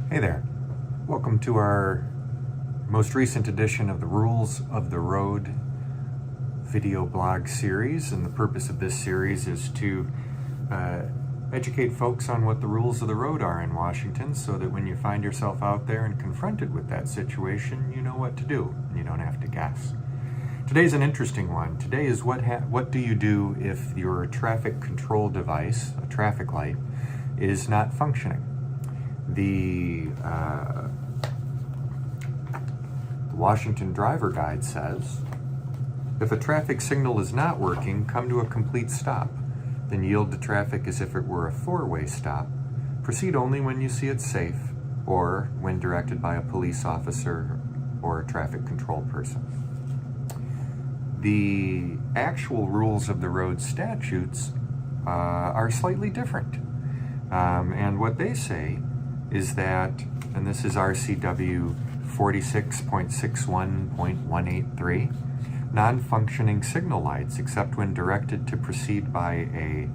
Hey there. Welcome to our most recent edition of the Rules of the Road video blog series. And the purpose of this series is to educate folks on what the rules of the road are in Washington so that when you find yourself out there and confronted with that situation, you know what to do and you don't have to guess. Today's an interesting one. Today is what do you do if your traffic control device, a traffic light, is not functioning? The Washington Driver Guide says, if a traffic signal is not working, come to a complete stop. Then yield to traffic as if it were a four-way stop. Proceed only when you see it safe or when directed by a police officer or a traffic control person. The actual rules of the road statutes are slightly different. And what they say is that, and this is RCW 46.61.183, non-functioning signal lights, except when directed to proceed by a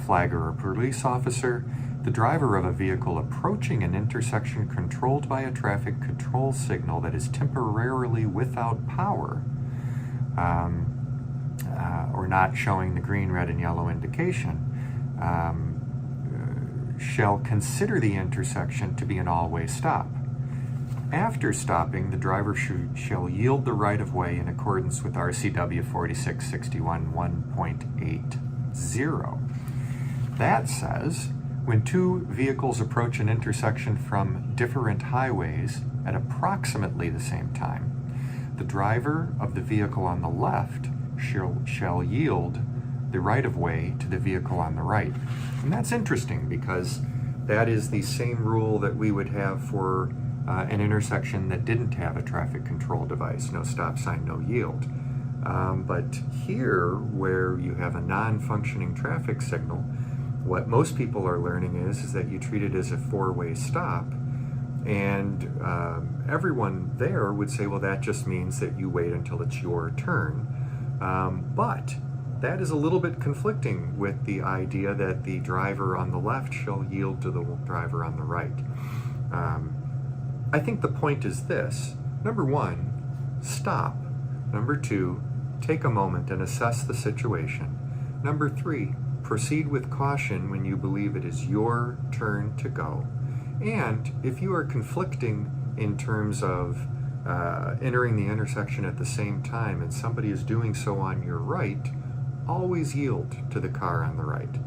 flag or a police officer, the driver of a vehicle approaching an intersection controlled by a traffic control signal that is temporarily without power, or not showing the green, red, and yellow indication, shall consider the intersection to be an all-way stop. After stopping, the driver shall yield the right-of-way in accordance with RCW 4661.1.80. That says, when two vehicles approach an intersection from different highways at approximately the same time, the driver of the vehicle on the left shall yield the right-of-way to the vehicle on the right. And that's interesting because that is the same rule that we would have for an intersection that didn't have a traffic control device, no stop sign, no yield. But here, where you have a non-functioning traffic signal, what most people are learning is that you treat it as a four-way stop. And everyone there would say, well, that just means that you wait until it's your turn. But that is a little bit conflicting with the idea that the driver on the left shall yield to the driver on the right. I think the point is this. Number one, stop. Number two, take a moment and assess the situation. Number three, proceed with caution when you believe it is your turn to go. And if you are conflicting in terms of entering the intersection at the same time and somebody is doing so on your right, always yield to the car on the right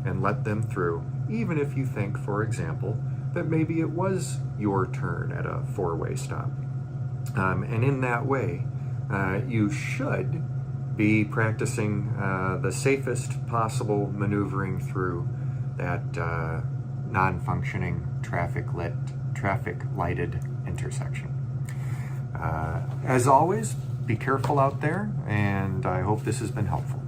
and let them through, even if you think, for example, that maybe it was your turn at a four-way stop. And in that way, you should be practicing the safest possible maneuvering through that non-functioning traffic lighted intersection. As always, be careful out there, and I hope this has been helpful.